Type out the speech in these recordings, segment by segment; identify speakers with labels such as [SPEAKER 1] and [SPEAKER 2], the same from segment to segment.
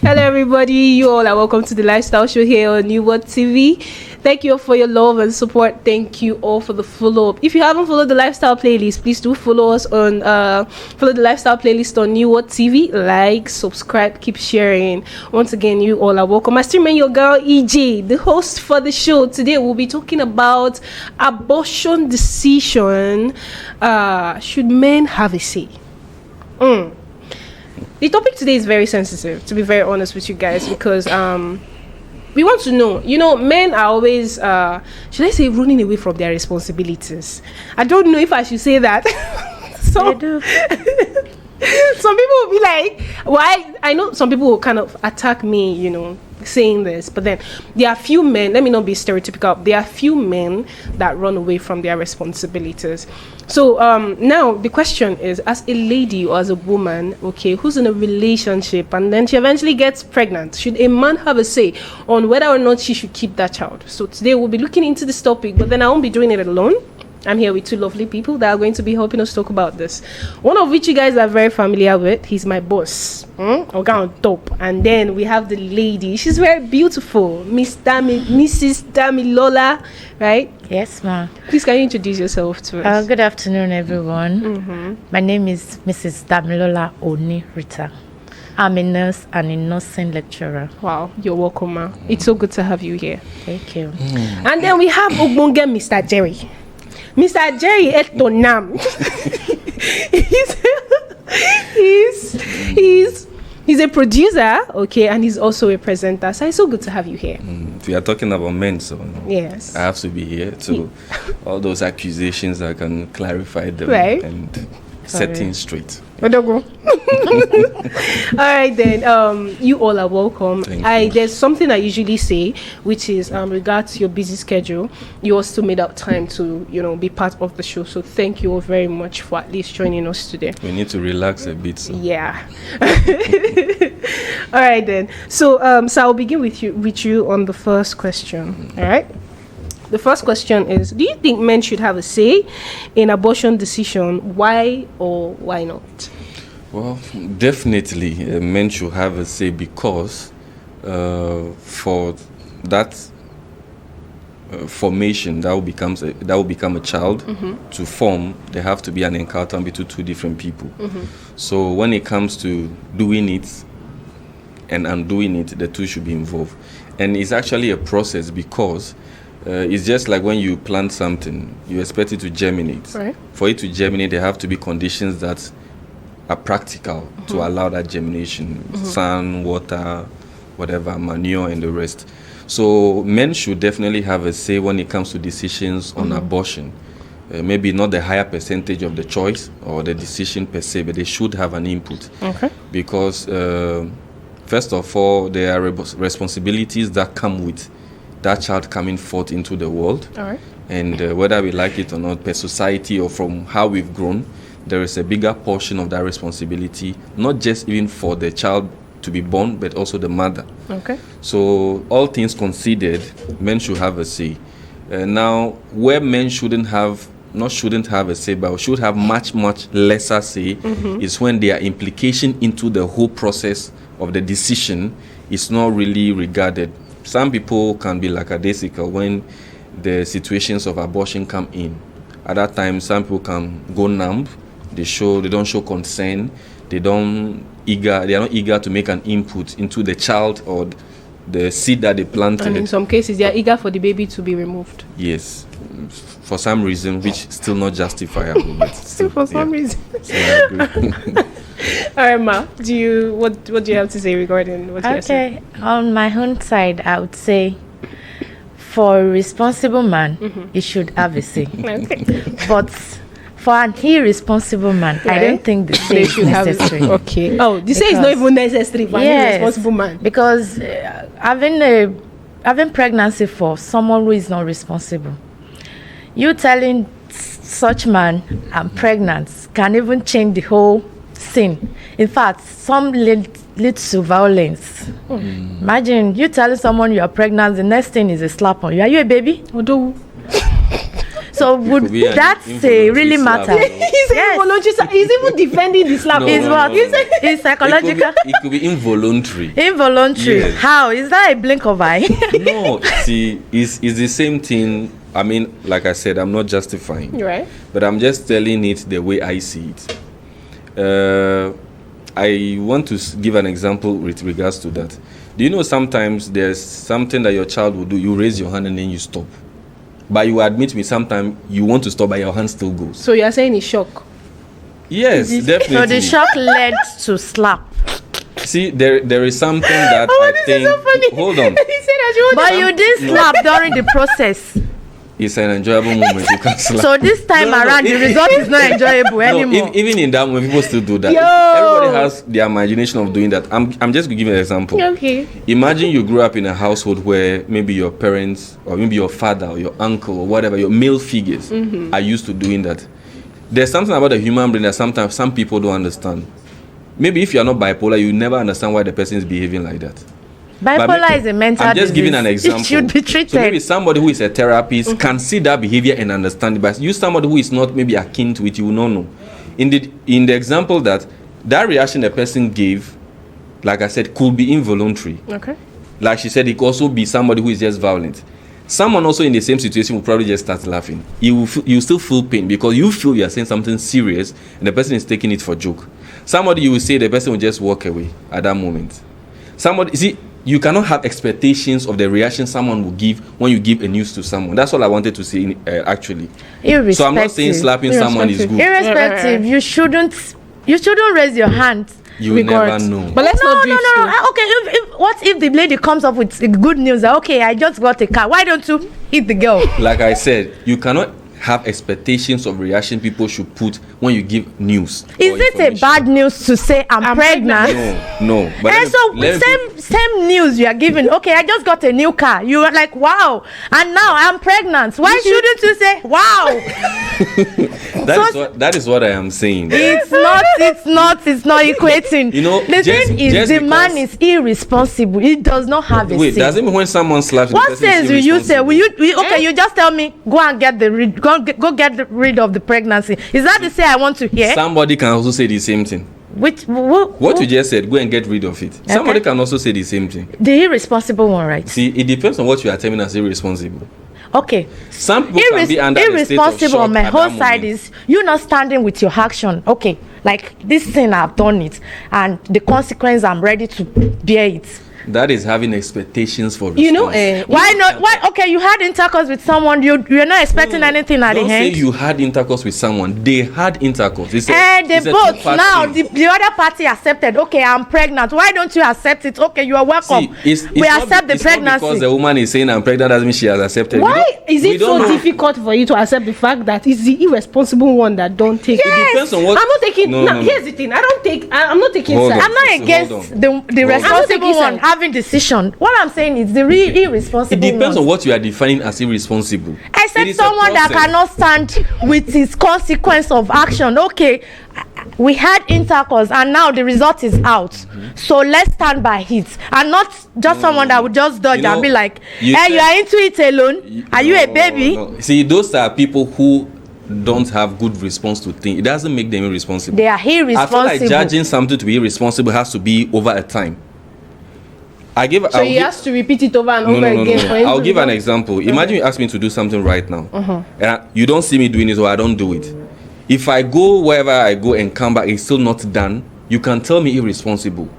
[SPEAKER 1] Hello everybody, you all are welcome to the Lifestyle Show here on New What TV. Thank you all for your love and support. Thank you all for the follow-up. If you haven't followed the Lifestyle playlist, please do follow us on follow the Lifestyle playlist on New What TV. Like, subscribe, keep sharing. Once again, you all are welcome. I still remain your girl EJ, the host for the show. Today we'll be talking about abortion decision. Should men have a say? The topic today is very sensitive, to be very honest with you guys, because we want to know, men are always, should I say, running away from their responsibilities. I don't know if I should say that. So, some people will be like, why? I know some people will kind of attack me, saying this, but then there are few men, let me not be stereotypical, there are few men that run away from their responsibilities. So now the question is, as a lady or as a woman, okay, who's in a relationship and then she eventually gets pregnant, should a man have a say on whether or not she should keep that child? So today we'll be looking into this topic, but then I won't be doing it alone. I'm here with two lovely people that are going to be helping us talk about this. One of which you guys are very familiar with. He's my boss. Okay, on top. And then we have the lady. She's very beautiful. Mrs. Damilola, right?
[SPEAKER 2] Yes, ma'am.
[SPEAKER 1] Please, can you introduce yourself to us?
[SPEAKER 2] Good afternoon, everyone. My name is Mrs. Damilola Oni Rita. I'm a nurse and a nursing lecturer.
[SPEAKER 1] Wow, you're welcome, ma. It's so good to have you here.
[SPEAKER 2] Thank you.
[SPEAKER 1] And then we have Ogbonge Mr. Jerry. Mr. Jerry Etonam. he's a producer, okay, and he's also a presenter. So it's so good to have you here.
[SPEAKER 3] We are talking about men, so
[SPEAKER 1] yes,
[SPEAKER 3] I have to be here to all those accusations. I can clarify them and set things straight.
[SPEAKER 1] All right then, you all are welcome. There's something I usually say, which is regards to your busy schedule, you also made up time to be part of the show, so thank you all very much for at least joining us today.
[SPEAKER 3] We need to relax a bit, so.
[SPEAKER 1] Yeah. All right then, so I'll begin with you on the first question. All right. The first question is, do you think men should have a say in abortion decision? Why or why not?
[SPEAKER 3] Well, definitely men should have a say, because for that formation that will become a child to form, there have to be an encounter between two different people. So when it comes to doing it and undoing it, the two should be involved. And it's actually a process, because it's just like when you plant something, you expect it to germinate. Right. For it to germinate, there have to be conditions that are practical to allow that germination. Sun, water, whatever, manure, and the rest. So men should definitely have a say when it comes to decisions on abortion. Maybe not the higher percentage of the choice or the decision per se, but they should have an input. Okay. Because first of all, there are responsibilities that come with that child coming forth into the world. All right. And whether we like it or not, per society or from how we've grown, there is a bigger portion of that responsibility, not just even for the child to be born, but also the mother. Okay. So all things considered, men should have a say. Now, where men shouldn't have a say, but should have much lesser say, is when their implication into the whole process of the decision is not really regarded. Some people can be lackadaisical when the situations of abortion come in. At that time, some people can go numb. They don't show concern. They are not eager to make an input into the child or the seed that they planted.
[SPEAKER 1] And in some cases, they are eager for the baby to be removed.
[SPEAKER 3] Yes, for some reason, which is still not justifiable. But still,
[SPEAKER 1] for some reason.
[SPEAKER 3] So I agree.
[SPEAKER 1] All right, Ma. What do you have to say regarding what you're saying?
[SPEAKER 2] Okay, on my own side, I would say, for a responsible man, he should have a say. Okay. But for an irresponsible man, I don't think the say is necessary.
[SPEAKER 1] Okay. Oh, the say is not even necessary for an irresponsible man.
[SPEAKER 2] Because having pregnancy for someone who is not responsible, you telling such man I'm pregnant can even change the whole scene. In fact, some leads to violence. Imagine you telling someone you are pregnant, the next thing is a slap on you. Are you a baby?
[SPEAKER 1] So
[SPEAKER 2] So would
[SPEAKER 3] could be an
[SPEAKER 2] that really
[SPEAKER 3] involuntary slap,
[SPEAKER 2] matter?
[SPEAKER 3] you know.
[SPEAKER 1] He's even defending the slap.
[SPEAKER 2] Is what? It's psychological.
[SPEAKER 3] It could be involuntary.
[SPEAKER 2] Involuntary.
[SPEAKER 3] Yes.
[SPEAKER 2] How? Is that a blink of eye?
[SPEAKER 3] No, see, it's the same thing. I mean, like I said, I'm not justifying.
[SPEAKER 1] Right.
[SPEAKER 3] But I'm just telling it the way I see it. I want to give an example with regards to that. Do you know sometimes there's something that your child will do, you raise your hand and then you stop. But you admit me, sometimes you want to stop, but your hand still goes.
[SPEAKER 1] So you're saying it's shock?
[SPEAKER 3] Yes, definitely.
[SPEAKER 2] So the shock led to slap.
[SPEAKER 3] See, there is something that I
[SPEAKER 1] this
[SPEAKER 3] think...
[SPEAKER 1] is so funny.
[SPEAKER 3] Hold on.
[SPEAKER 1] He said that you want
[SPEAKER 2] But you did slap during the process.
[SPEAKER 3] It's an enjoyable moment. You can slap.
[SPEAKER 2] So this time
[SPEAKER 3] No,
[SPEAKER 2] around, the
[SPEAKER 3] it-
[SPEAKER 2] result is not enjoyable
[SPEAKER 3] No,
[SPEAKER 2] anymore.
[SPEAKER 3] even in that moment, people still do that.
[SPEAKER 1] Yo.
[SPEAKER 3] Everybody has the imagination of doing that. I'm just going to give you an example.
[SPEAKER 1] Okay.
[SPEAKER 3] Imagine you grew up in a household where maybe your parents or maybe your father or your uncle or whatever, your male figures are used to doing that. There's something about the human brain that sometimes some people don't understand. Maybe if you're not bipolar, you never understand why the person is behaving like that.
[SPEAKER 2] Bipolar is a mental
[SPEAKER 3] I'm just
[SPEAKER 2] disease.
[SPEAKER 3] giving an example.
[SPEAKER 2] It should be treated.
[SPEAKER 3] So maybe somebody who is a therapist can see that behavior and understand it, but you somebody who is not maybe akin to it, you will not know. In the example that reaction the person gave, like I said, could be involuntary.
[SPEAKER 1] Okay.
[SPEAKER 3] Like she said, it could also be somebody who is just violent. Someone also in the same situation will probably just start laughing. You still feel pain because you feel you are saying something serious and the person is taking it for joke. Somebody you will say the person will just walk away at that moment. Somebody, see, you cannot have expectations of the reaction someone will give when you give a news to someone. That's all I wanted to say actually.
[SPEAKER 2] Irrespective.
[SPEAKER 3] So I'm not saying slapping someone is good.
[SPEAKER 2] Irrespective, you shouldn't raise your hand.
[SPEAKER 3] You will never know.
[SPEAKER 1] But let's not drift.
[SPEAKER 2] No. Okay, what if the lady comes up with good news? That, okay, I just got a car. Why don't you hit the girl?
[SPEAKER 3] Like I said, you cannot have expectations of reaction people should put when you give news.
[SPEAKER 2] Is it a bad news to say I'm pregnant?
[SPEAKER 3] No. But
[SPEAKER 2] And so same news you are giving. Okay, I just got a new car. You are like, wow, and now I'm pregnant. Why shouldn't you say wow?
[SPEAKER 3] that is what I am saying.
[SPEAKER 2] It's not equating.
[SPEAKER 3] You know,
[SPEAKER 2] the thing is, the man is irresponsible. He does not have a
[SPEAKER 3] Wait,
[SPEAKER 2] say.
[SPEAKER 3] does it mean when someone slaps?
[SPEAKER 2] What sense will you say? You just tell me go and get go get rid of the pregnancy? Is that the say I want to hear?
[SPEAKER 3] Somebody can also say the same thing. What you just said, go and get rid of it. Okay. Somebody can also say the same thing.
[SPEAKER 2] The irresponsible one, right?
[SPEAKER 3] See, it depends on what you are telling as irresponsible.
[SPEAKER 2] Okay.
[SPEAKER 3] Some people can be under
[SPEAKER 2] irresponsible
[SPEAKER 3] the state of shock
[SPEAKER 2] on my
[SPEAKER 3] at
[SPEAKER 2] whole
[SPEAKER 3] that
[SPEAKER 2] side
[SPEAKER 3] moment.
[SPEAKER 2] is you not standing with your action. Okay, like this thing I've done it, and the consequence I'm ready to bear it.
[SPEAKER 3] That is having expectations for response.
[SPEAKER 1] You know,
[SPEAKER 2] why not? Why? Okay, you had intercourse with someone. You're not expecting anything at the
[SPEAKER 3] Don't
[SPEAKER 2] end.
[SPEAKER 3] say you had intercourse with someone. They had intercourse. They
[SPEAKER 2] both now the other party accepted. Okay, I'm pregnant. Why don't you accept it? Okay, you are welcome. We accept the pregnancy.
[SPEAKER 3] Not because the woman is saying I'm pregnant doesn't mean she has accepted.
[SPEAKER 1] Why is it so difficult for you to accept the fact that it's the irresponsible one that don't take?
[SPEAKER 2] Yes.
[SPEAKER 3] It depends on what.
[SPEAKER 1] I'm not taking.
[SPEAKER 3] No.
[SPEAKER 1] Here's the thing. I'm not taking.
[SPEAKER 3] Hold
[SPEAKER 1] sides.
[SPEAKER 3] on.
[SPEAKER 2] I'm not against the responsible
[SPEAKER 1] I'm not
[SPEAKER 2] one having decision. What I'm saying is the real irresponsible.
[SPEAKER 3] It depends
[SPEAKER 2] ones.
[SPEAKER 3] on what you are defining as irresponsible.
[SPEAKER 2] Except someone that cannot stand with his consequence of action. Okay, we had intercourse and now the result is out. So let's stand by it. And not just someone that would just dodge and be like, you are into it alone. Are you a baby?
[SPEAKER 3] No. See, those are people who don't have good response to things. It doesn't make them irresponsible.
[SPEAKER 2] They are irresponsible.
[SPEAKER 3] I feel like judging something to be irresponsible has to be over a time.
[SPEAKER 1] He has to repeat it over and over again.
[SPEAKER 3] No. I'll give an example. Imagine you ask me to do something right now, and you don't see me doing it, or I don't do it. If I go wherever I go and come back, it's still not done. You can tell me irresponsible.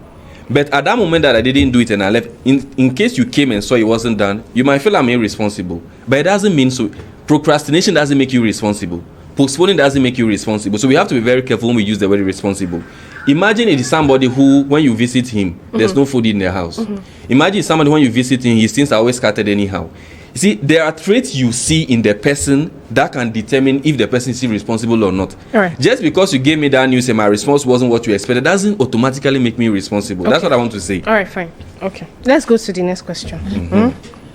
[SPEAKER 3] But at that moment that I didn't do it and I left, in case you came and saw it wasn't done, you might feel I'm irresponsible. But it doesn't mean so. Procrastination doesn't make you responsible. Postponing doesn't make you responsible. So we have to be very careful when we use the word irresponsible. Imagine it is somebody who, when you visit him, there's no food in their house. Imagine somebody when you visit him, his things are always scattered anyhow. You see, there are traits you see in the person that can determine if the person is irresponsible or not.
[SPEAKER 1] Right.
[SPEAKER 3] Just because you gave me that news and my response wasn't what you expected, doesn't automatically make me responsible. That's what I want to say.
[SPEAKER 1] All right, fine. Okay. Let's go to the next question.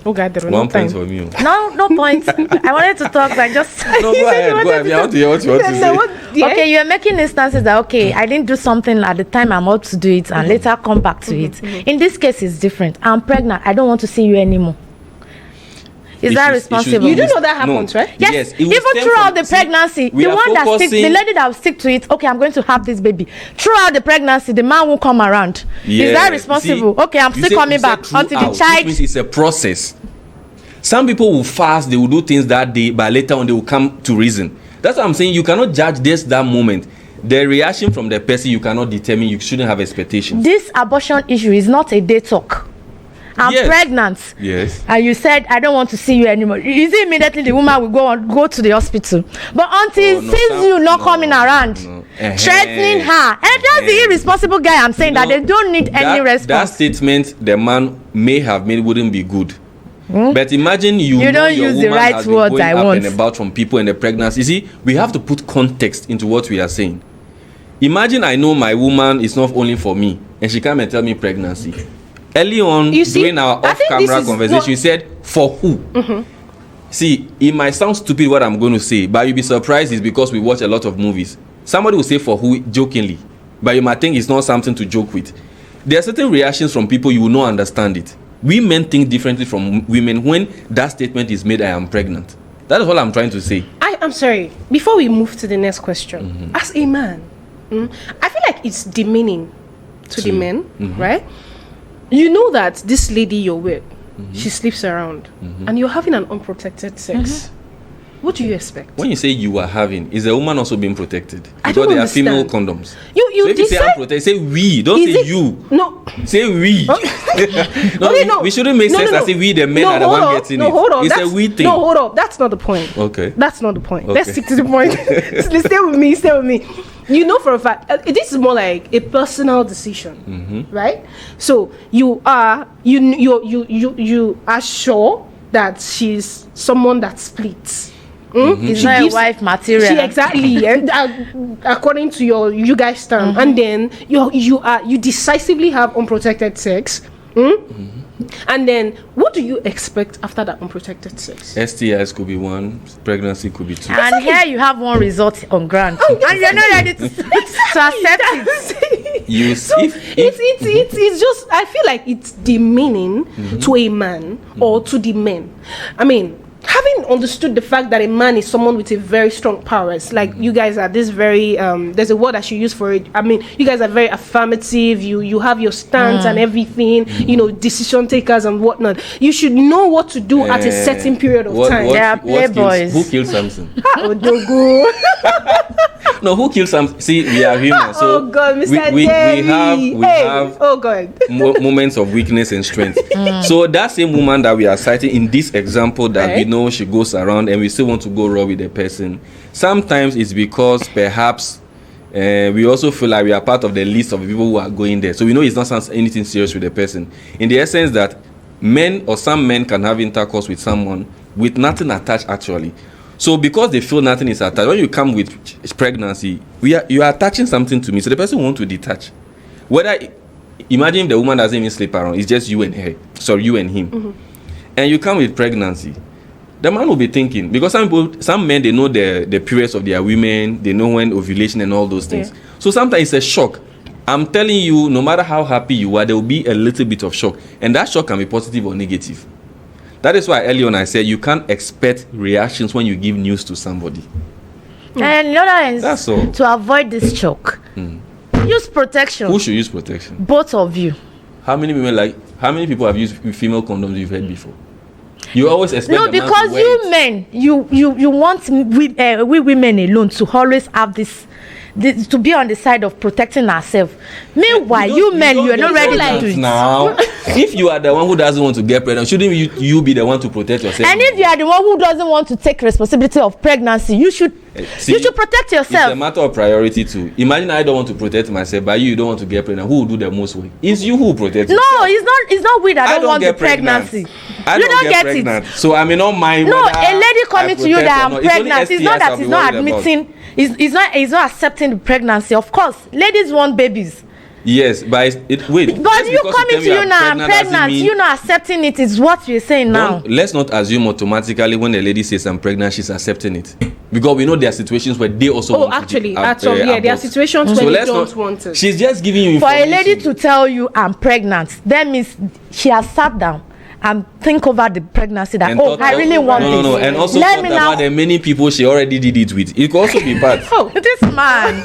[SPEAKER 3] One point for me.
[SPEAKER 2] No point. I wanted to talk, but I just...
[SPEAKER 3] No, go ahead. I want to hear what you want to say.
[SPEAKER 2] Okay, you're making instances that, okay, I didn't do something at the time I'm about to do it and later come back to it. In this case, it's different. I'm pregnant. I don't want to see you anymore. Is that responsible?
[SPEAKER 1] You do know that happens, right?
[SPEAKER 2] Yes. Even throughout the pregnancy, the one that sticks, the lady that will stick to it, okay, I'm going to have this baby. Throughout the pregnancy, the man won't come around. Is that responsible? Okay, I'm still coming back until the child.
[SPEAKER 3] Which means it's a process. Some people will fast, they will do things that day, but later on they will come to reason. That's what I'm saying. You cannot judge this that moment. The reaction from the person you cannot determine. You shouldn't have expectations. This
[SPEAKER 2] abortion issue is not a day talk. I'm pregnant.
[SPEAKER 3] Yes.
[SPEAKER 2] And you said, I don't want to see you anymore. Is it immediately the woman will go to the hospital? But until sees you not coming around, threatening her. And that's the irresponsible guy I'm saying that they don't need any response.
[SPEAKER 3] That statement the man may have made wouldn't be good. But imagine you don't use the right words I want. And about from people in the pregnancy. You see, we have to put context into what we are saying. Imagine I know my woman is not only for me, and she come and tell me pregnancy. Early on, during our off-camera conversation, you said, for who? See, it might sound stupid what I'm going to say, but you'll be surprised it's because we watch a lot of movies. Somebody will say for who jokingly, but you might think it's not something to joke with. There are certain reactions from people you will not understand it. We men think differently from women when that statement is made, I am pregnant. That is all I'm trying to say.
[SPEAKER 1] I'm sorry. Before we move to the next question, as a man, I feel like it's demeaning to the men, right? You know that this lady you're with, she sleeps around, and you're having an unprotected sex. What do you expect?
[SPEAKER 3] When you say you are having, is a woman also being protected?
[SPEAKER 1] I
[SPEAKER 3] because
[SPEAKER 1] don't
[SPEAKER 3] they
[SPEAKER 1] understand.
[SPEAKER 3] are female condoms.
[SPEAKER 1] You
[SPEAKER 3] so if you say unprotected, say we. Don't say you.
[SPEAKER 1] No.
[SPEAKER 3] Say we.
[SPEAKER 1] No.
[SPEAKER 3] We shouldn't make sense as if we the men are the one getting it.
[SPEAKER 1] Hold on.
[SPEAKER 3] It's a we thing.
[SPEAKER 1] No, hold on. That's not the point.
[SPEAKER 3] Okay.
[SPEAKER 1] That's not the point.
[SPEAKER 3] Okay.
[SPEAKER 1] Let's stick to the point. Stay with me. You know for a fact, this is more like a personal decision, right? So you are sure that she's someone that splits.
[SPEAKER 2] It's not a wife material.
[SPEAKER 1] Exactly, according to you guys' term, and then you decisively have unprotected sex. And then, what do you expect after that unprotected sex?
[SPEAKER 3] STIs could be one, pregnancy could be two.
[SPEAKER 2] And here you have one result on ground, and you're not ready to accept it.
[SPEAKER 1] It's just, I feel like it's demeaning to a man or to the men. I mean, having understood the fact that a man is someone with a very strong powers, like you guys are this very there's a word I should use for it. I mean, you guys are very affirmative. You have your stance and everything. Decision takers and whatnot. You should know what to do at a certain period of time.
[SPEAKER 2] They are playboys.
[SPEAKER 3] Who killed Samson?
[SPEAKER 1] Togo.
[SPEAKER 3] No, who killed Samson? See, we are human. So
[SPEAKER 1] oh God, Mr.
[SPEAKER 3] we have
[SPEAKER 1] oh God.
[SPEAKER 3] moments of weakness and strength. So that same woman that we are citing in this example that we know she goes around and we still want to go raw with the person, sometimes it's because perhaps we also feel like we are part of the list of people who are going there. So we know it's not anything serious with the person. In the essence that men or some men can have intercourse with someone with nothing attached actually. So because they feel nothing is attached, when you come with pregnancy, you are attaching something to me. So the person wants to detach. Imagine if the woman doesn't even sleep around, it's just you and her. Sorry, you and him. And you come with pregnancy. The man will be thinking, because some men, they know the periods of their women, they know when ovulation and all those things. So sometimes it's a shock. I'm telling you, no matter how happy you are, there will be a little bit of shock. And that shock can be positive or negative. That is why earlier on I said you can't expect reactions when you give news to somebody.
[SPEAKER 2] And the other hand,
[SPEAKER 3] that's all.
[SPEAKER 2] To avoid this shock, use protection.
[SPEAKER 3] Who should use protection?
[SPEAKER 2] Both of you.
[SPEAKER 3] How many people have used female condoms you've heard before? You always expect
[SPEAKER 2] no, because you men, you want we women alone to always have this to be on the side of protecting ourselves. Meanwhile, you men, you are not ready to do it.
[SPEAKER 3] Now, if you are the one who doesn't want to get pregnant, shouldn't you be the one to protect yourself?
[SPEAKER 2] And if you are the one who doesn't want to take responsibility of pregnancy, you should protect yourself.
[SPEAKER 3] It's a matter of priority too. Imagine I don't want to protect myself, but you don't want to get pregnant. Who will do the most work? It's you who protect yourself.
[SPEAKER 2] No, it's not we that don't want the pregnancy.
[SPEAKER 3] I don't get pregnant. So I may not mind.
[SPEAKER 2] No, a lady coming to you that I'm pregnant. It's not that he's not admitting. He's not accepting the pregnancy. Of course, ladies want babies.
[SPEAKER 3] Yes, but wait.
[SPEAKER 2] But you coming to you now, I'm pregnant. You not accepting it is what we're saying now.
[SPEAKER 3] Let's not assume automatically when a lady says I'm pregnant, she's accepting it. Because we know there are situations where they also want
[SPEAKER 1] actually, there are situations where they don't want it.
[SPEAKER 3] She's just giving you information.
[SPEAKER 2] For a lady to tell you I'm pregnant, that means she has sat down and think over the pregnancy that,
[SPEAKER 3] And
[SPEAKER 2] oh, I really want this.
[SPEAKER 3] No. And also
[SPEAKER 2] Let
[SPEAKER 3] thought
[SPEAKER 2] me
[SPEAKER 3] about
[SPEAKER 2] now.
[SPEAKER 3] the many people she already did it with. It could also be bad.
[SPEAKER 2] Oh, this man.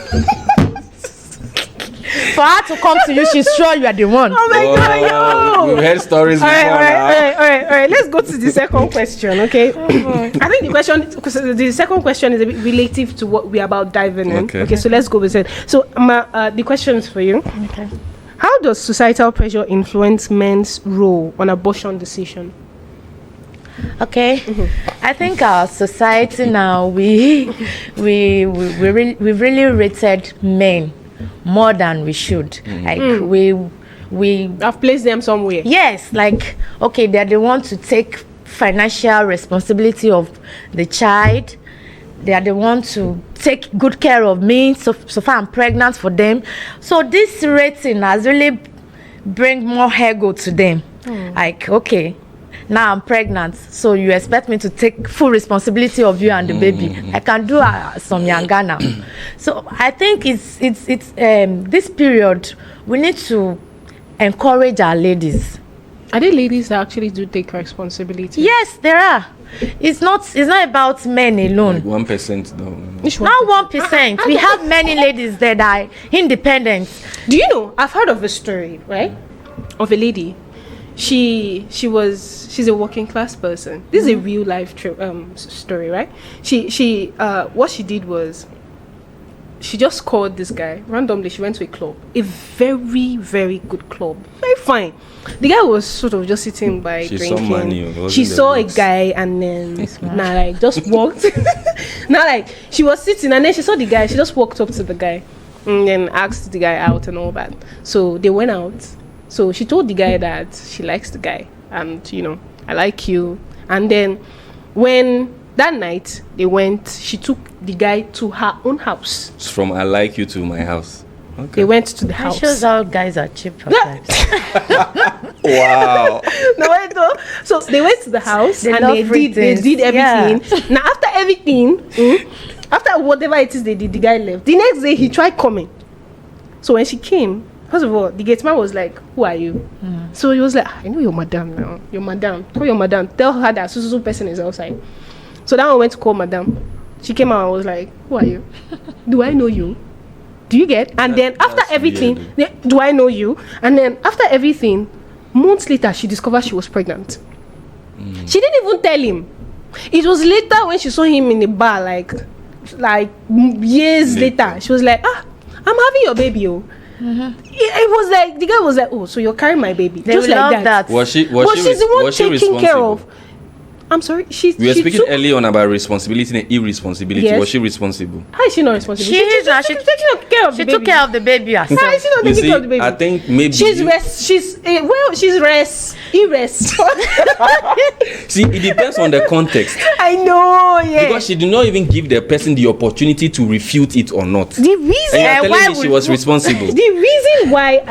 [SPEAKER 2] For her to come to you, she's sure you are the one.
[SPEAKER 1] Oh my God, yo!
[SPEAKER 3] We've heard stories
[SPEAKER 1] All
[SPEAKER 3] before now.
[SPEAKER 1] right. Let's go to the second question, okay? I think the second question is a bit relative to what we're about diving in. Okay, so let's go with it. So, the question is for you.
[SPEAKER 2] Okay.
[SPEAKER 1] How does societal pressure influence men's role on abortion decision?
[SPEAKER 2] Okay, I think our society now we've really rated men more than we should. Like we
[SPEAKER 1] I've placed them somewhere.
[SPEAKER 2] yes, like okay, they're the ones to take financial responsibility of the child. They are the ones to take good care of me. So far I'm pregnant for them. So this rating has really bring more ego to them. Like okay, now I'm pregnant, so you expect me to take full responsibility of you and the baby. I can do some younger now. So I think it's this period we need to encourage our ladies.
[SPEAKER 1] Are there ladies that actually do take responsibility?
[SPEAKER 2] Yes, there are. It's not about men alone.
[SPEAKER 3] Like 1%. No.
[SPEAKER 2] Not 1%. We have many ladies that are independent.
[SPEAKER 1] Do you know? I've heard of a story, right, of a lady. She's a working class person. This is a real life story, right? She what she did was she just called this guy randomly. She went to a club, a very, very good club, very fine. The guy was sort of just sitting by drinking. She saw a guy and then just walked. Now like she was sitting and then she saw the guy. She just walked up to the guy and then asked the guy out and all that. So they went out. So she told the guy that she likes the guy and I like you. And then when that night they went, she took the guy to her own house.
[SPEAKER 3] It's from I like you to my house. Okay.
[SPEAKER 1] They went to the
[SPEAKER 2] That
[SPEAKER 1] house.
[SPEAKER 2] shows how guys are cheap sometimes.
[SPEAKER 3] Wow.
[SPEAKER 1] No, wait, no. So they went to the house
[SPEAKER 2] They
[SPEAKER 1] and
[SPEAKER 2] love
[SPEAKER 1] they
[SPEAKER 2] free
[SPEAKER 1] did
[SPEAKER 2] things.
[SPEAKER 1] everything. Now after everything, after whatever it is they did, the guy left. The next day he tried coming. So when she came, first of all, the gate man was like, "Who are you?" So he was like, "I know your madam now. Your madam. Call your madam. Tell her that so person is outside." So that one went to call madam. She came out and was like, "Who are you? Do I know you? Do you get?" And then after everything, do I know you? And then after everything, months later, she discovered she was pregnant. She didn't even tell him. It was later when she saw him in the bar, like years later. She was like, "I'm having your baby, oh." It was like the guy was like, "Oh, so you're carrying my baby?"
[SPEAKER 2] They
[SPEAKER 1] Just
[SPEAKER 2] will
[SPEAKER 1] like
[SPEAKER 2] love
[SPEAKER 1] that.
[SPEAKER 3] Was she
[SPEAKER 1] She's the one
[SPEAKER 3] was she
[SPEAKER 1] taking care
[SPEAKER 3] responsible?
[SPEAKER 1] of. I'm sorry.
[SPEAKER 3] We were speaking early on about responsibility and irresponsibility.
[SPEAKER 1] Yes.
[SPEAKER 3] Was she responsible?
[SPEAKER 1] How is she not responsible?
[SPEAKER 2] She is now. She
[SPEAKER 1] taking care of the
[SPEAKER 2] She
[SPEAKER 1] baby.
[SPEAKER 2] took care of the baby herself.
[SPEAKER 1] How is she not
[SPEAKER 3] You
[SPEAKER 1] taking care of the
[SPEAKER 3] see,
[SPEAKER 1] baby?
[SPEAKER 3] I think maybe
[SPEAKER 1] She's
[SPEAKER 3] See, it depends on the context.
[SPEAKER 1] I know, yeah.
[SPEAKER 3] Because she did not even give the person the opportunity to refute it or not.
[SPEAKER 1] The reason
[SPEAKER 3] And you're telling me she was responsible.
[SPEAKER 1] The reason why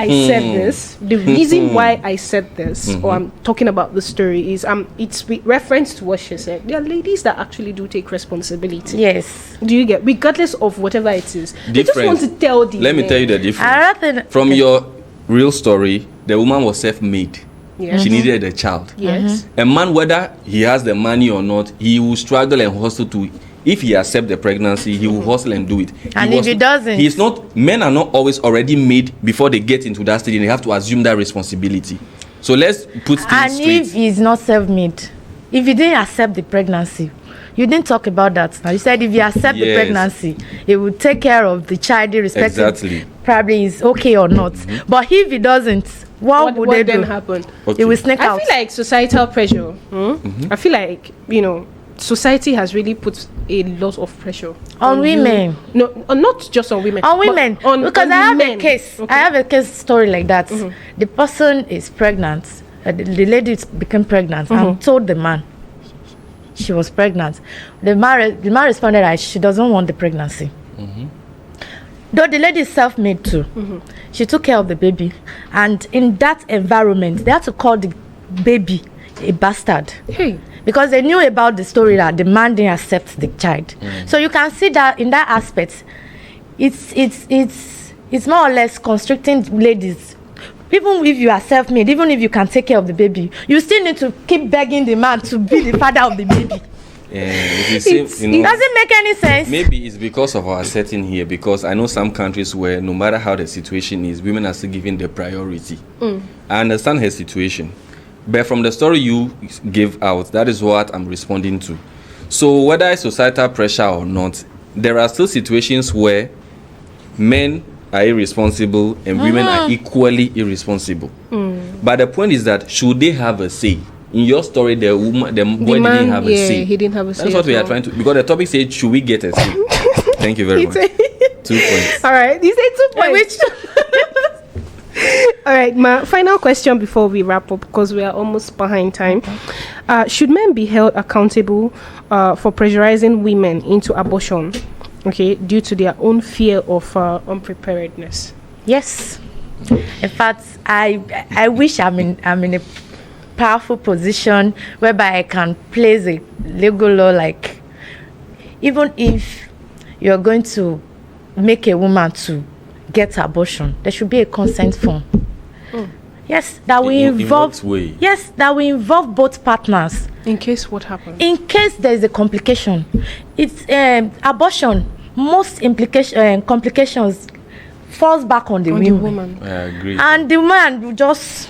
[SPEAKER 1] I said this, or I'm talking about the story, is it's with reference to what she said. There are ladies that actually do take responsibility.
[SPEAKER 2] Yes.
[SPEAKER 1] Do you get? Regardless of whatever it is, they just want to tell the.
[SPEAKER 3] Let me
[SPEAKER 1] men.
[SPEAKER 3] tell you the difference. From your real story, the woman was self-made.
[SPEAKER 1] Yes.
[SPEAKER 3] She needed a child.
[SPEAKER 1] Yes.
[SPEAKER 3] A man, whether he has the money or not, he will struggle and hustle to. If he accepts the pregnancy, he will hustle and do it.
[SPEAKER 2] And if he doesn't,
[SPEAKER 3] he's not. Men are not always already made before they get into that stage, and they have to assume that responsibility. So let's put things
[SPEAKER 2] and
[SPEAKER 3] straight.
[SPEAKER 2] if he's not self-made, if you didn't accept the pregnancy, you didn't talk about that. Now you said if you accept the pregnancy, he will take care of the child irrespective.
[SPEAKER 3] Exactly.
[SPEAKER 2] Probably is okay or not. But if he doesn't, what would they
[SPEAKER 1] then
[SPEAKER 2] do?
[SPEAKER 1] happen?
[SPEAKER 2] It will sneak out.
[SPEAKER 1] I feel like societal pressure. I feel like society has really put a lot of pressure
[SPEAKER 2] on women.
[SPEAKER 1] No, not just on women.
[SPEAKER 2] On women. Because I have
[SPEAKER 1] men.
[SPEAKER 2] a case.
[SPEAKER 1] Okay.
[SPEAKER 2] I have a case story like that. The person is pregnant. The lady became pregnant and told the man she was pregnant. The man responded that she doesn't want the pregnancy. Though the lady is self-made too. She took care of the baby. And in that environment, they had to call the baby a bastard.
[SPEAKER 1] Hey.
[SPEAKER 2] Because they knew about the story that the man didn't accept the child. So you can see that in that aspect, it's more or less constricting ladies. Even if you are self-made, even if you can take care of the baby, you still need to keep begging the man to be the father of the baby.
[SPEAKER 1] It
[SPEAKER 2] doesn't make any sense.
[SPEAKER 3] Maybe it's because of our setting here, because I know some countries where no matter how the situation is, women are still given the priority. I understand her situation, but from the story you give out, that is what I'm responding to. So whether it's societal pressure or not, there are still situations where men are irresponsible and women are equally irresponsible. But the point is that should they have a say? In your story, the boy didn't have a say.
[SPEAKER 1] He didn't have a say.
[SPEAKER 3] That's what we are trying to, because the topic said, should we get a say? Thank you very much. 2 points.
[SPEAKER 1] All right, you say 2 points. All right, my final question before we wrap up, because we are almost behind time. Should men be held accountable for pressurizing women into abortion, due to their own fear of unpreparedness?
[SPEAKER 2] Yes. In fact, I wish I'm in a powerful position whereby I can place a legal law, like even if you're going to make a woman to get abortion, there should be a consent form. Yes, that will involve. Yes, that will involve both partners.
[SPEAKER 1] In case what happens?
[SPEAKER 2] In case there is a complication, it's abortion. Most complications falls back on the woman.
[SPEAKER 3] I agree.
[SPEAKER 2] And the man will just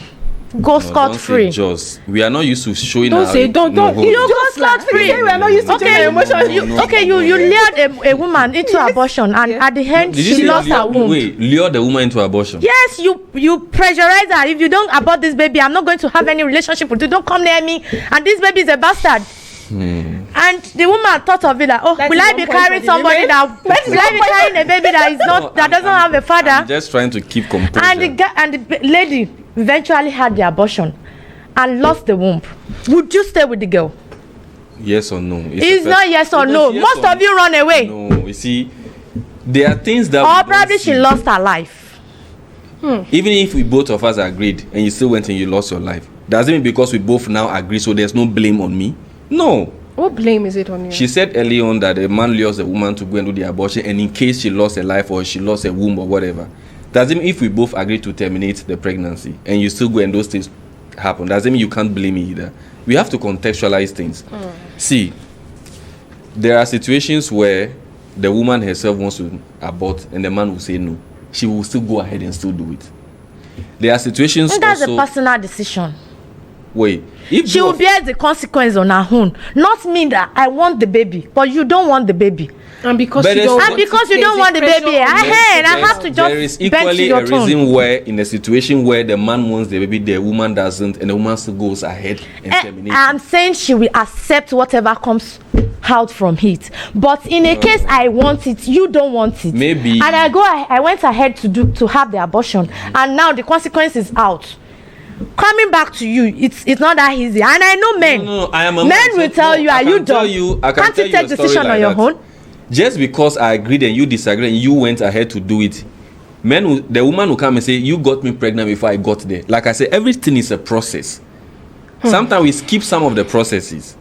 [SPEAKER 2] go scot-free.
[SPEAKER 3] We are not used to showing.
[SPEAKER 1] Don't say don't.
[SPEAKER 2] You go scot-free.
[SPEAKER 1] We are not used to showing emotions.
[SPEAKER 2] You lured a woman into abortion, and at the end she lost her womb.
[SPEAKER 3] Wait, lure the woman into abortion?
[SPEAKER 2] Yes, you pressurize her. If you don't abort this baby, I'm not going to have any relationship with you. Don't come near me. And this baby is a bastard. And the woman thought of it like, will I be carrying somebody that? Will I be carrying a baby that is not that doesn't have a father?
[SPEAKER 3] I'm just trying to keep composure.
[SPEAKER 2] And the lady eventually had the abortion and lost the womb. Would you stay with the girl?
[SPEAKER 3] Yes or no?
[SPEAKER 2] It's not yes or no. Most of you run away.
[SPEAKER 3] No, you see, there are things that.
[SPEAKER 2] Or probably she lost her life.
[SPEAKER 3] Even if we both of us agreed and you still went and you lost your life, does it mean because we both now agree, so there's no blame on me? No.
[SPEAKER 1] What blame is it on you?
[SPEAKER 3] She said early on that a man lures a woman to go and do the abortion, and in case she lost her life or she lost a womb or whatever, does it mean if we both agree to terminate the pregnancy and you still go and those things happen, does it mean you can't blame me either? We have to contextualize things. See, there are situations where the woman herself wants to abort and the man will say no. She will still go ahead and still do it. There are situations
[SPEAKER 2] and that's
[SPEAKER 3] also,
[SPEAKER 2] a personal decision.
[SPEAKER 3] Wait, if
[SPEAKER 2] she will bear the consequence on her own. Not mean that I want the baby, but you don't want the baby.
[SPEAKER 1] And because you don't
[SPEAKER 2] want the baby, I have to just.
[SPEAKER 3] There is equally a reason where, in a situation where the man wants the baby, the woman doesn't, and the woman still goes ahead and terminates.
[SPEAKER 2] I'm saying she will accept whatever comes out from it. But in a case I want it, you don't want it.
[SPEAKER 3] Maybe.
[SPEAKER 2] And I went ahead to have the abortion, and now the consequence is out. Coming back to you, it's not that easy. And I know men.
[SPEAKER 3] No, I am a
[SPEAKER 2] men will tell you, are you dumb? Can't you take decision on your own?
[SPEAKER 3] Just because I agreed and you disagreed and you went ahead to do it, the woman will come and say, you got me pregnant before I got there. Like I said, everything is a process. Sometimes we skip some of the processes.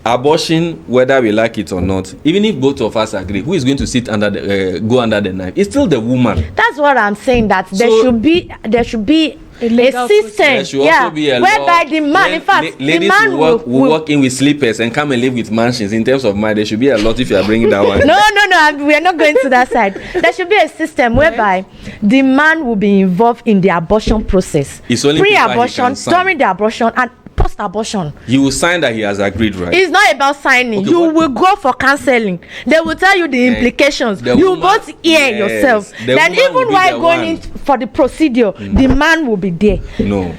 [SPEAKER 3] Abortion, whether we like it or not, even if both of us agree, who is going to sit under go under the knife? It's still the woman.
[SPEAKER 2] That's what I'm saying. That there should be a system,
[SPEAKER 3] there should also be a
[SPEAKER 2] whereby
[SPEAKER 3] law.
[SPEAKER 2] the man, in fact,
[SPEAKER 3] ladies
[SPEAKER 2] the man
[SPEAKER 3] will walk in with slippers and come and live with mansions. In terms of money, there should be a lot if you are bringing that one.
[SPEAKER 2] No, we are not going to that side. There should be a system whereby the man will be involved in the abortion process, pre-abortion, during the abortion, and post-abortion.
[SPEAKER 3] He will sign that he has agreed, right?
[SPEAKER 2] It's not about signing. Okay, you will go for counseling. They will tell you the implications. You both hear yourself. Then even while going in for the procedure, the man will be there.
[SPEAKER 3] No.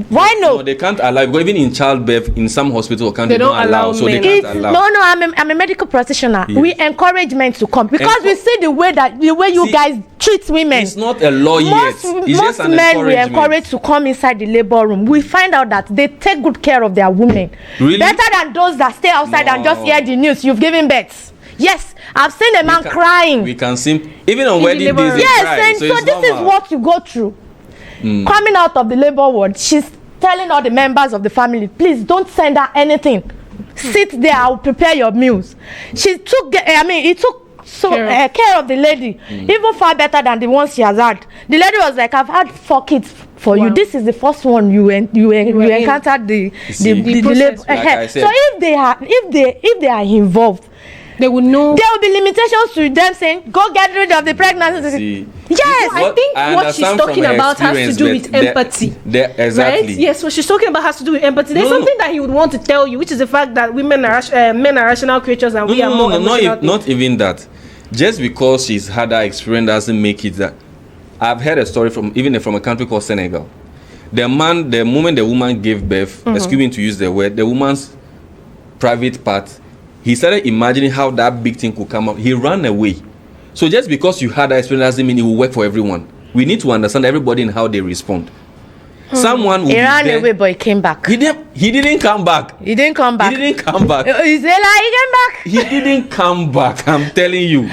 [SPEAKER 2] Why no?
[SPEAKER 3] No, they can't allow. Because even in childbirth, in some hospitals, they don't allow. So they can't allow.
[SPEAKER 2] No, I'm a medical practitioner. Yes. We encourage men to come because we see the way you guys treat women.
[SPEAKER 3] It's not a law yet. It's
[SPEAKER 2] most men we encourage to come inside the labor room. We find out that they take good care of their women.
[SPEAKER 3] Really?
[SPEAKER 2] Better than those that stay outside and just hear the news. You've given birth. Yes, I've seen a man crying.
[SPEAKER 3] We can see even on wedding days.
[SPEAKER 2] Yes, so this is what you go through. Coming out of the labor ward, she's telling all the members of the family, please don't send her anything. Sit there, I'll prepare your meals. It took care of the lady, even far better than the ones she has had. The lady was like, I've had 4 kids for you. This is the first one you encountered the labor.
[SPEAKER 3] Like
[SPEAKER 2] so if they are involved,
[SPEAKER 1] they will know.
[SPEAKER 2] There will be limitations to them saying, go get rid of the pregnancy. Yes.
[SPEAKER 1] I think what she's talking about has to do with empathy.
[SPEAKER 3] Exactly.
[SPEAKER 1] Right? Yes, what she's talking about has to do with empathy. There's something that he would want to tell you, which is the fact that men are rational creatures and we are more emotional.
[SPEAKER 3] Not even that. Just because she's had that experience doesn't make it that. I've heard a story from a country called Senegal. The moment the woman gave birth, excuse me to use the word, the woman's private part, he started imagining how that big thing could come out. He ran away. So just because you had that experience doesn't mean it will work for everyone. We need to understand everybody and how they respond. Someone will
[SPEAKER 2] he ran away, but he came back.
[SPEAKER 3] He didn't come back.
[SPEAKER 2] He didn't come back.
[SPEAKER 3] He didn't come back.
[SPEAKER 2] Is it like he came back?
[SPEAKER 3] He didn't come back. I'm telling you.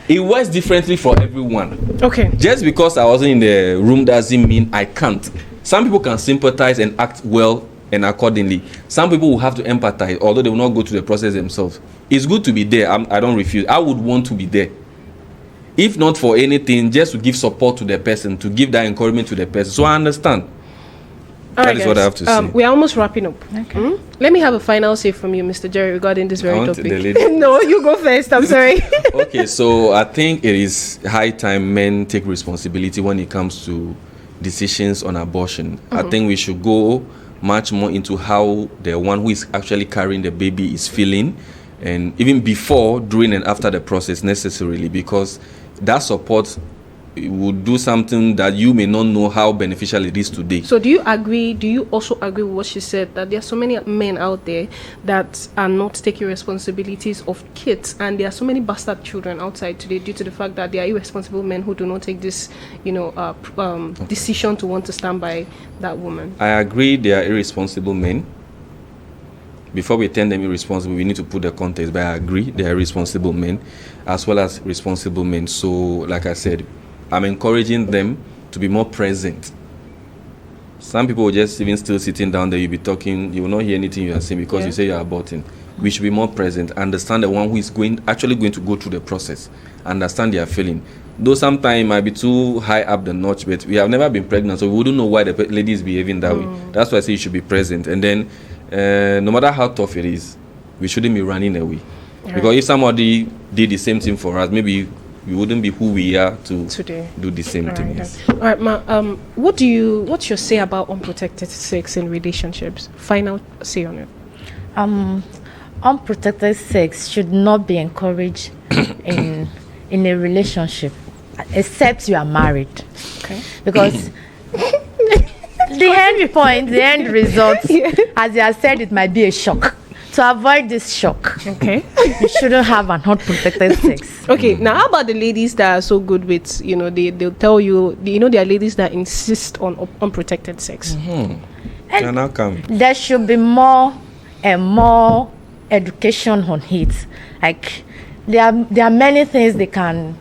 [SPEAKER 3] It works differently for everyone.
[SPEAKER 1] Okay.
[SPEAKER 3] Just because I wasn't in the room doesn't mean I can't. Some people can sympathize and act well and accordingly. Some people will have to empathize, although they will not go through the process themselves. It's good to be there. I don't refuse. I would want to be there. If not for anything, just to give support to the person, to give that encouragement to the person. So I understand. That is what I have to say.
[SPEAKER 1] We're almost wrapping up.
[SPEAKER 2] Okay.
[SPEAKER 1] Let me have a final say from you, Mr. Jerry, regarding this very topic.
[SPEAKER 3] The lady.
[SPEAKER 1] No, you go first. I'm sorry.
[SPEAKER 3] Okay, so I think it is high time men take responsibility when it comes to decisions on abortion. I think we should go much more into how the one who is actually carrying the baby is feeling, and even before, during, and after the process necessarily, because that support would do something that you may not know how beneficial it is today.
[SPEAKER 1] So do you also agree with what she said, that there are so many men out there that are not taking responsibilities of kids, and there are so many bastard children outside today due to the fact that they are irresponsible men who do not take this decision to want to stand by that woman?
[SPEAKER 3] I agree they are irresponsible men. Before we turn them irresponsible, we need to put the context, but I agree they are irresponsible men as well as responsible men. So like I said, I'm encouraging them to be more present. Some people will just even still sitting down there, you'll be talking, you will not hear anything you are saying because you say you're aborting. We should be more present, understand the one who is actually going to go through the process, understand their feeling. Though sometimes it might be too high up the notch, but we have never been pregnant, so we wouldn't know why the lady is behaving that way. That's why I say you should be present. And then no matter how tough it is, we shouldn't be running away. Because if somebody did the same thing for us, maybe we wouldn't be who we are to today do the same thing.
[SPEAKER 1] All right, Ma. What's your say about unprotected sex in relationships? Final say on it.
[SPEAKER 2] Unprotected sex should not be encouraged in a relationship, except you are married. Okay. Because the end result, as you have said, it might be a shock. To avoid this shock, you shouldn't have an unprotected sex.
[SPEAKER 1] Okay, now how about the ladies that are so good with, they'll tell you, there are ladies that insist on unprotected sex.
[SPEAKER 2] There should be more and more education on it. Like there are many things they can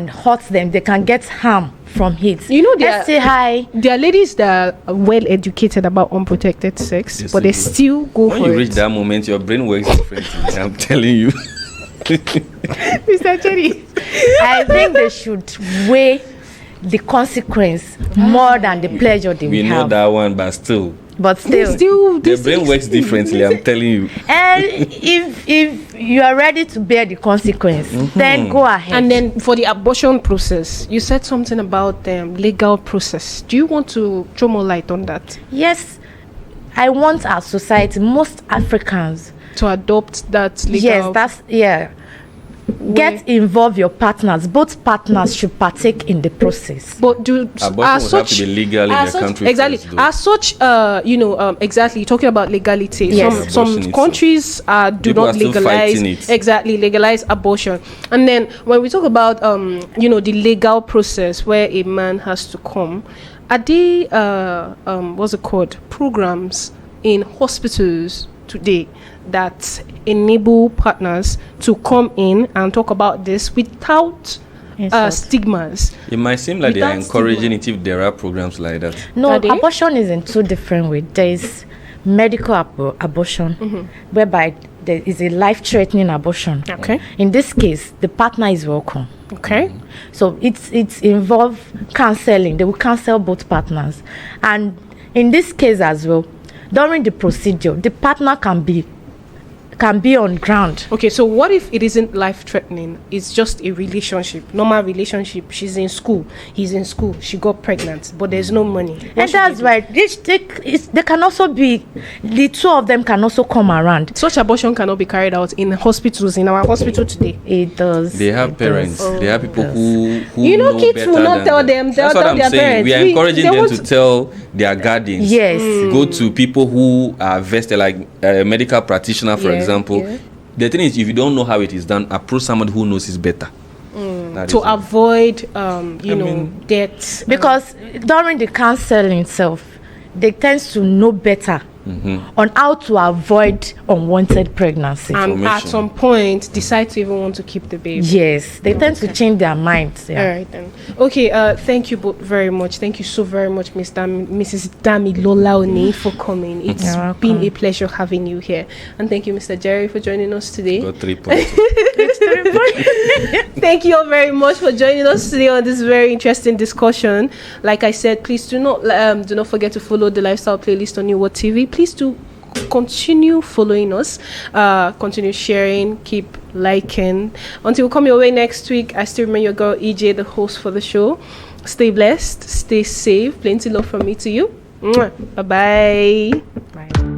[SPEAKER 2] hurt them, they can get harm from it.
[SPEAKER 1] There are ladies that are well educated about unprotected sex, but they still go for it.
[SPEAKER 3] When you reach that moment, your brain works differently. I'm telling you.
[SPEAKER 1] Mr. Cherry,
[SPEAKER 2] I think they should weigh the consequence more than the pleasure they will have.
[SPEAKER 3] We know that one, but still.
[SPEAKER 1] The
[SPEAKER 3] brain works differently, I'm telling you.
[SPEAKER 2] And if you are ready to bear the consequence, then go ahead.
[SPEAKER 1] And then for the abortion process, you said something about the legal process. Do you want to throw more light on that?
[SPEAKER 2] Yes, I want our society, most Africans,
[SPEAKER 1] to adopt that legal.
[SPEAKER 2] Yes, get involved your partners. Both partners should partake in the process.
[SPEAKER 1] But
[SPEAKER 3] abortion would have to be legal in the country.
[SPEAKER 1] Exactly. As such, exactly, talking about legality.
[SPEAKER 2] Yes.
[SPEAKER 1] Some countries do not legalize abortion. And then when we talk about the legal process where a man has to come, are they what's it called, programs in hospitals today that enable partners to come in and talk about this without stigmas?
[SPEAKER 3] It might seem like they are encouraging it if there are programs like that.
[SPEAKER 2] No, abortion is in two different ways. There is medical abortion, whereby there is a life-threatening abortion.
[SPEAKER 1] Okay.
[SPEAKER 2] In this case, the partner is welcome.
[SPEAKER 1] Okay.
[SPEAKER 2] So it's involve counseling. They will counsel both partners, and in this case as well, during the procedure, the partner can be on ground.
[SPEAKER 1] Okay, so what if it isn't life-threatening? It's just a relationship, normal relationship. She's in school, he's in school, she got pregnant, but there's no money.
[SPEAKER 2] And that's why they can also be, the two of them can also come around.
[SPEAKER 1] Such abortion cannot be carried out in hospitals, in our hospital today.
[SPEAKER 2] It does.
[SPEAKER 3] They have parents. They have people who
[SPEAKER 1] You know, kids
[SPEAKER 3] better
[SPEAKER 1] will not
[SPEAKER 3] than
[SPEAKER 1] tell them. They'll
[SPEAKER 3] That's what
[SPEAKER 1] tell
[SPEAKER 3] I'm
[SPEAKER 1] their
[SPEAKER 3] saying.
[SPEAKER 1] parents.
[SPEAKER 3] We are encouraging them to tell their guardians.
[SPEAKER 2] Yes.
[SPEAKER 3] Go to people who are vested, like a medical practitioner, for example. The thing is, if you don't know how it is done, approach somebody who knows it better.
[SPEAKER 1] To avoid, death.
[SPEAKER 2] Because during the counseling itself, they tend to know better on how to avoid unwanted pregnancy.
[SPEAKER 1] And at some point, decide to even want to keep the baby.
[SPEAKER 2] Yes, they tend to change their minds. Yeah.
[SPEAKER 1] All right then. Okay. Thank you both very much. Thank you so very much, Mrs. Damilola Oni, for coming. It's been a pleasure having you here, and thank you, Mr. Jerry, for joining us today.
[SPEAKER 3] Got 3 points.
[SPEAKER 1] Thank you all very much for joining us today on this very interesting discussion. Like I said, please do not forget to follow the lifestyle playlist on New World TV. Please do continue following us, continue sharing, keep liking. Until we come your way next week, I still remain your girl EJ, the host for the show. Stay blessed, stay safe. Plenty love from me to you. Bye-bye.
[SPEAKER 2] Bye.